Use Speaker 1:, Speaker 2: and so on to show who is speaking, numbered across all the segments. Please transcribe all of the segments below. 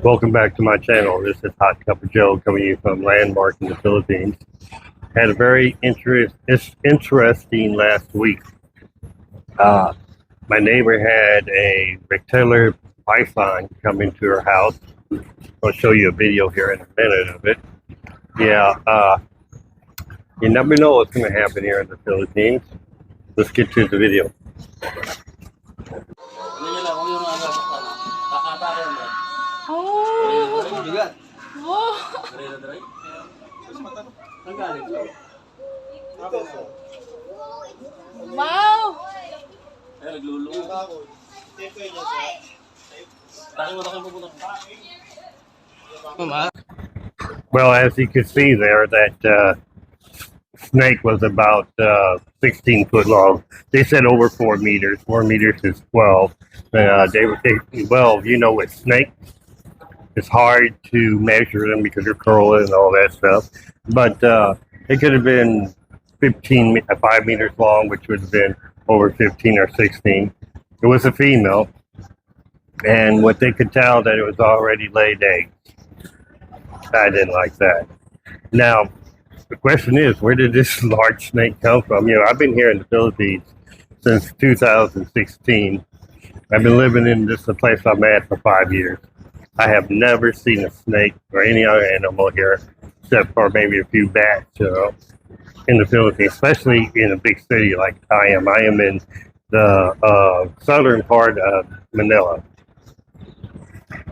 Speaker 1: Welcome back to my channel. This is Hot Cup of Joe coming to you from Landmark in the Philippines. Had a very interesting last week. Uh, my neighbor had a rectangular python come into her house. I'll show you a video here in a minute of it. Yeah, you never know what's going to happen here in the Philippines. Let's get to the video.
Speaker 2: Oh!
Speaker 3: Bigat.
Speaker 2: Oh!
Speaker 3: Ang galing to.
Speaker 2: Wow!
Speaker 3: Ay, naglulungo. Takin mo pupunta. Mama?
Speaker 1: Well, as you can see there, that snake was about 16 foot long. They said over 4 meters. 4 meters is 12. Well, you know, with snakes, it's hard to measure them because they're curling and all that stuff. But it could have been 5 meters long, which would have been over 15 or 16. It was a female, and what they could tell that it was already laid eggs. I didn't like that. Now, the question is, where did this large snake come from? You know, I've been here in the Philippines since 2016. I've been living in this place I'm at for 5 years. I have never seen a snake or any other animal here, except for maybe a few bats, you know, in the Philippines, especially in a big city like I am. I am in the southern part of Manila.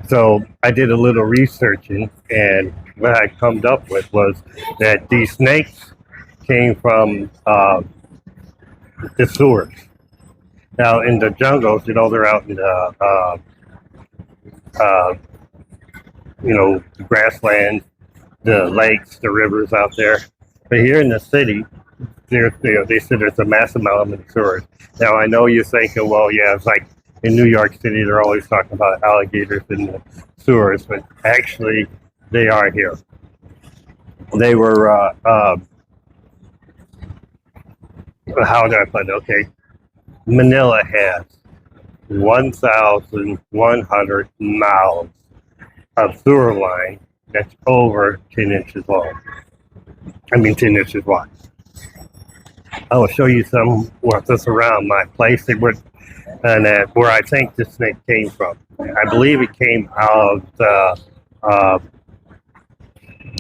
Speaker 1: So I did a little researching, and what I come up with was that these snakes came from the sewers. Now, in the jungles, you know, they're out in the the grasslands, the lakes, the rivers out there. But here in the city, they said there's a massive amount of sewers. Now, I know you're thinking, well, yeah, it's like in New York City, they're always talking about alligators in the sewers, but actually, they are here. They were, how do I put it? Okay, Manila has 1,100 miles of sewer line that's over 10 inches long. 10 inches wide. I will show you some that's around my place where I think the snake came from. I believe it came out of the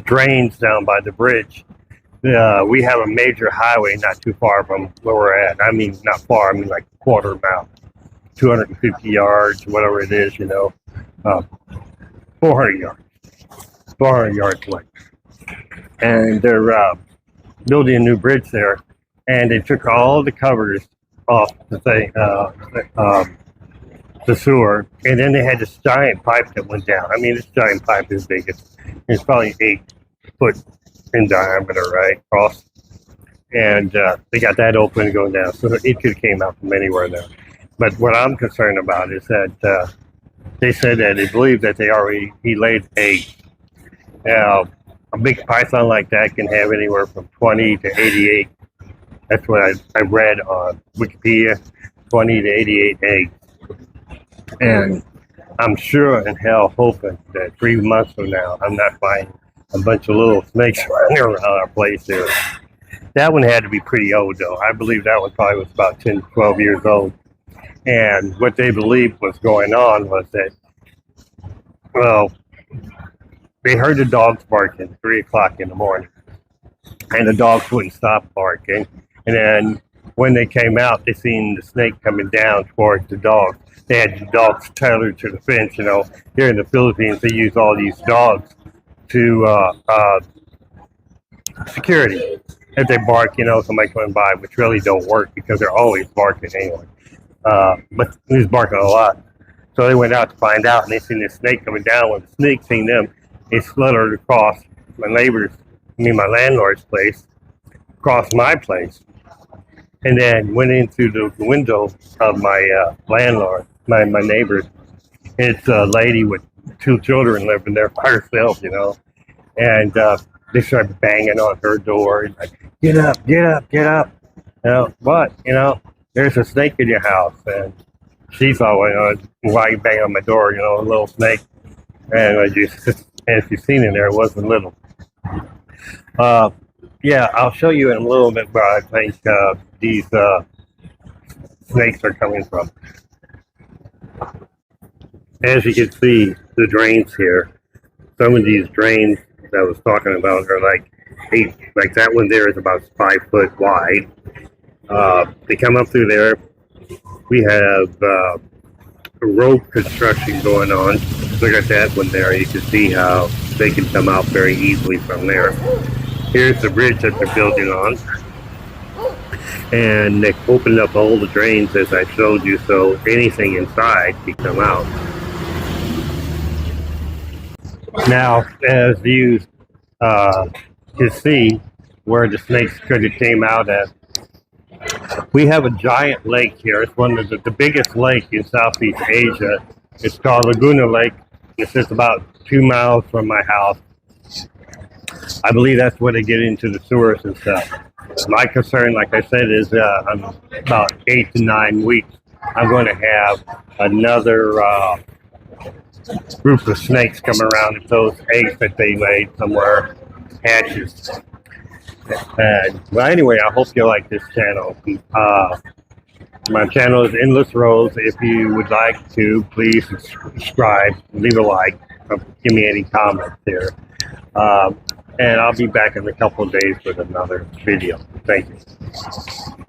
Speaker 1: drains down by the bridge. We have a major highway not too far from where we're at. I mean, not far, I mean like a quarter mile, 250 yards, whatever it is, 400 yards. 400 yards away. And they're building a new bridge there, and they took all the covers off the thing, the sewer, and then they had this giant pipe that went down. I mean, this giant pipe is big. It's probably 8 foot in diameter, right, across. And they got that open and going down, so it could have came out from anywhere there. But what I'm concerned about is that they said that they believe that he laid eggs. Now, a big python like that can have anywhere from 20 to 88. That's what I read on Wikipedia, 20 to 88 eggs. And I'm sure in hell hoping that 3 months from now, I'm not finding a bunch of little snakes running around our place there. That one had to be pretty old, though. I believe that one probably was about 10, 12 years old. And what they believed was going on was that, well, they heard the dogs barking at 3 o'clock in the morning, and the dogs wouldn't stop barking. And then when they came out, they seen the snake coming down towards the dogs. They had the dogs tethered to the fence. You know, here in the Philippines, they use all these dogs to security. If they bark, somebody coming by, which really don't work because they're always barking anyway. But he was barking a lot. So they went out to find out, and they seen this snake coming down. When the snake seen them, they slittered across my landlord's place, across my place, and then went into the window of my landlord, my neighbor. It's a lady with 2 children living there by herself, and they started banging on her door, and like, get up, get up, get up. What? There's a snake in your house. And she thought, well, why you bang on my door, a little snake. And as you've seen in there, it wasn't little. Yeah, I'll show you in a little bit where I think these snakes are coming from. As you can see, the drains here, some of these drains that I was talking about are like 8, like that one there is about 5 foot wide. They come up through there. We have road construction going on. Look at that one there. You can see how they can come out very easily from there. Here's the bridge that they're building on. And they opened up all the drains as I showed you, so anything inside can come out. Now, as you can see where the snakes could have came out at, we have a giant lake here. It's one of the biggest lake in Southeast Asia. It's called Laguna Lake. It's just about 2 miles from my house. I believe that's where they get into the sewers and stuff. My concern, like I said, is I'm about 8 to 9 weeks, I'm going to have another group of snakes come around if those eggs that they laid somewhere hatches. Well, anyway, I hope you like this channel. My channel is Endless Rose. If you would like to, please subscribe, leave a like, give me any comments there. And I'll be back in a couple of days with another video. Thank you.